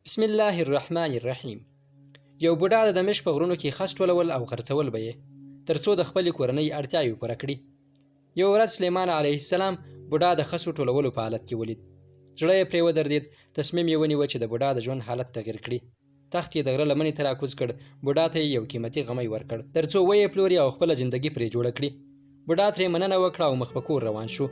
بسم الله الرحمن الرحیم. یو بوډا د دمشق په غرونو کې خس ټولول او خرڅول به یې تر څو د خپلې کورنۍ اړتیاوې پوره کړي. یو ورځ سلیمان علیه السلام بوډا د خسو ټولولو په حالت کې ولید. زړه یې پرې ودرېد. تصمیم یې ونیوه چې د بوډا د ژوند حالت تغیر کړي. تخت یې د غره لمنې ته راکوز کړ. بوډا ته یې یو قیمتي غمی ورکړ تر څو ویې پلوري او خپله زندګي پرې جوړه کړي. بوډا ترې مننه وکړه او مخ په کور روان شو.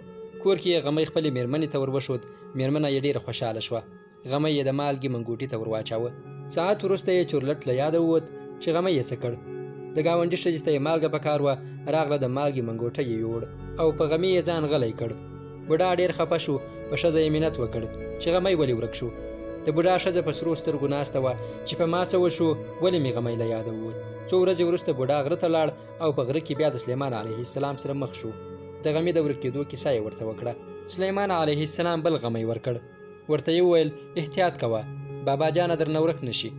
کور کې یې غمی خپلې مېرمنې ته ور وښود. مېرمنه یې ډېره خوشحاله شوه. غمی یې د مالګې منګوټي ته ور واچاوه. ساعت وروسته یې چورلټ له یاده ووت چې غمی یې څه کړ. د ګاونډي ښځې ته یې مالګه پکار وه. راغله د مالګې منګوټی یې یوړ او په غمي یې ځان غلی کړ. بوډا ډېر خفه شو. په ښځه یې منت وکړ چې غمی ولې ورک شو. د بوډا ښځه په سرو سترګو ناسته وه چې په ما څه وشو، ولې مې غمی له یاده ووت. څو ورځې وروسته بوډا غره ته لاړ او په غره کې بیا د سلیمان علیه السلام سره مخ شو. د غمي د ورک کېدو کیسه یې ورته وکړه. سلیمان علیه السلام بل غمی ورکړ. ورته یې وویل احتیاط کوه، بابا جانه درنه ورک نشي.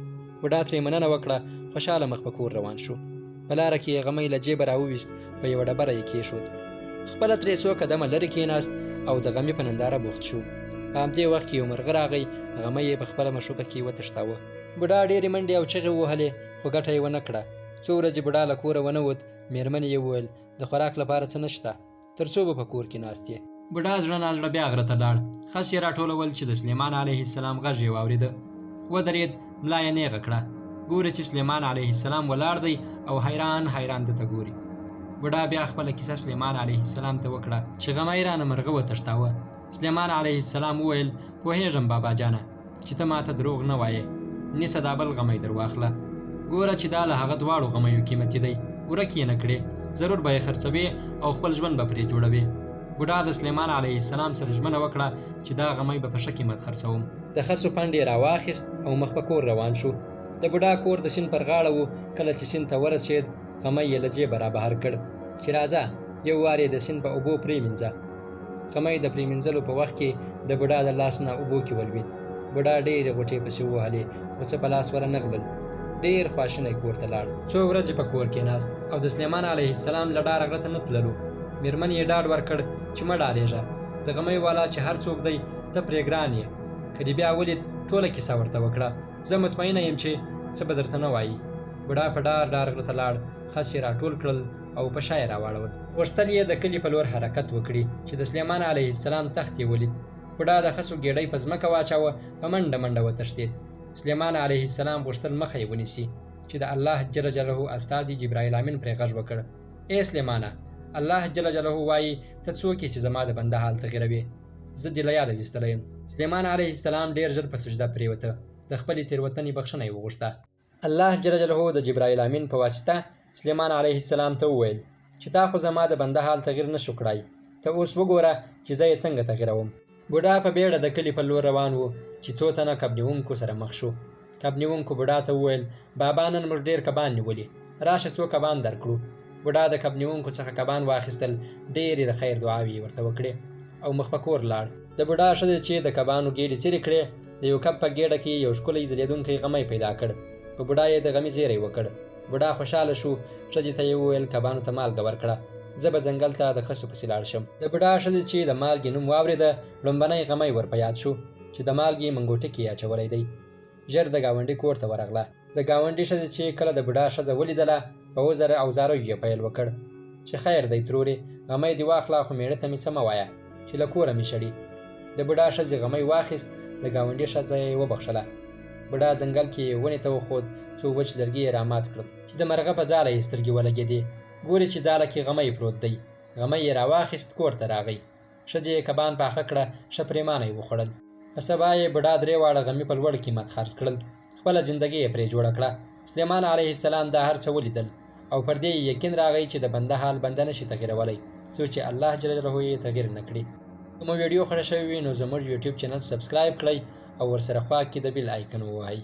بوډا ترې مننه وکړه. خوشحاله مخ په کور روان شو. په لاره کې یې غمی له جیبه راوویست. په یوه ډبره یې کېښود. خپله ترې څو قدمه لرې کېناست او د غمي په ننداره بوخت شو. په همدې وخت کې یو مرغه راغی. غمی یې په خپله مشوکه کې وتښتاوه. بوډا ډېرې منډې او چغې ووهلې خو ګټه یې ونه کړه. څو ورځې بوډا له کوره ونه وت. مېرمنې یې وویل د خوراک لپاره څه نشته، تر څو به په کور کې ناست یې. بوډا زړه نازړه بیا غره ته لاړ. خس یې راټولول چې د سلیمان علیه السلام غږ یې واورېده. ودرېد. ملا یې نیغه کړه. ګوري چې سلیمان علیه السلام ولاړ دی او حیران حیران ده ته ګوري. بوډا بیا خپله کیسه سلیمان علیه السلام ته وکړه چې غمی رانه مرغه وتښتاوه. سلیمان علیه السلام وویل پوهېږم بابا جانه چې ته ماته دروغ نه وایې. نیسه دا بل غمی در واخله. ګوره چې دا له هغه دواړو غمیو قیمتي دی. ورک یې نه کړې. ضرور به یې خرڅوې او خپل ژوند به پرې جوړوې. بوډا د سلیمان علیه السلام سره ژمنه وکړه چې دا غمی به په ښه قیمت خرڅوم. د خسو پنډ یې راواخیست او مخ په کور روان شو. د بوډا کور د سیند پر غاړه و. کله چې سیند ته ورسېد غمی یې له جیبه رابهر کړ چې راځه یو وار یې د سیند په اوبو پرېمینځه. غمی د پرېمینځلو په وخت کې د بوډا د لاس نه اوبو کې ولوېد. بوډا ډېرې غوټې پسې ووهلې خو څه په لاس ورنه غلل. ډېر خواشینی کور ته لاړ. څو ورځې په کور کېناست او د سلیمان علیه السلام له ډاره غره ته نه تللو. مېرمن یې ډاډ ورکړ چې مه ډارېږه، د غمی والا چې هر څوک دی ته پرې ګران یې. که دې بیا ولید ټوله کیسه ورته وکړه، زه مطمئنه یم چې څه به درته نه وایي. بوډا په ډار ډار غره ته لاړ. خس یې راټول کړل او په شا یې راواړول. غوښتل یې د کلي په لور حرکت وکړي چې د سلیمان علیه السلام تخت یې ولید. بوډا د خسو ګېډۍ په ځمکه واچاوه. په منډه منډه وتښتېد. سلیمان علیه السلام غوښتل مخه یې ونیسي چې د الله جل جلاله استازي جبرائیل امین پرې غږ وکړ ای سلیمانه، الله جل جلاله وایي ته څوک یې چې زما د بنده حال تغیروې؟ زه دې له یاده ویستلی یم. سلیمان علیه السلام ډېر ژر په سجده پرېوته. د خپلې تېروتنې بخښنه یې وغوښته. الله جل جلاله د جبرائیل امین په واسطه سلیمان علیه السلام ته وویل چې تا خو زما د بنده حال تغیر نه شو کړی. ته اوس وګوره چې زه یې څنګه تغیروم. بوډا په بیړه د کلي په لور روان و چې څو تنه کب نیونکو سره مخ شو. کب نیونکو بوډا ته وویل بابا نن موږ ډېر کبان نیولي، راشه څو کبان درکړو. بوډا د کب نیونکو څخه کبان واخیستل. ډېرې د خیر دعاوې یې ورته وکړې او مخ په کور لاړ. د بوډا ښځې چې د کبانو ګېډې څیرې کړې، د یو کب په ګېډه کې یو ښکلی ځلېدونکی غمی پیدا کړ. په بوډا یې د غمي زیری وکړ. بوډا خوشحاله شو. ښځې ته یې وویل کبانو ته مالګه ورکړه، زه به ځنګل ته د خسو پسې لاړ شم. د بوډا ښځې چې د مالګې نوم واورېده لومبنی غمی ور په یاد شو چې د مالګې منګوټي کې یې اچولی دی. ژر د ګاونډي کور ته ورغله. د ګاونډي ښځې چې کله د بوډا ښځه ولیدله په وزر او زاریو یې پیل وکړ چې خیر دی ترورې، غمی دې واخله خو مېړه ته مې څه مه وایه چې له کوره مې شړي. د بوډا ښځې غمی واخیست. د ګاونډي ښځه یې وبخښله. بوډا ځنګل کې ونې ته وخوت. څو وچ لرګي یې رامات کړل چې د مرغه په ځاله یې سترګې ولګېدې. ګوري چې ځاله کې غمی پروت دی. غمی یې راواخیست. کور ته راغی. ښځې یې کبان پاخه کړه. ښه پرېمانه یې وخوړل. په سبا یې بوډا 3 واړه غمي په لوړ قیمت خرڅ کړل. خپله زندګي یې پرې جوړه کړه. سلیمان علیه السلام دا هر څه ولیدل او پر دې یې یقین راغی چې د بنده حال بنده نشي تغیرولی څو چې الله جل جلاله یې تغیر نه کړي. که مو ویډیو خوښه شوې وي نو زموږ یوټیوب چینل سبسکرایب کړئ او ورسره خوا کې د بیل آیکن ووهئ.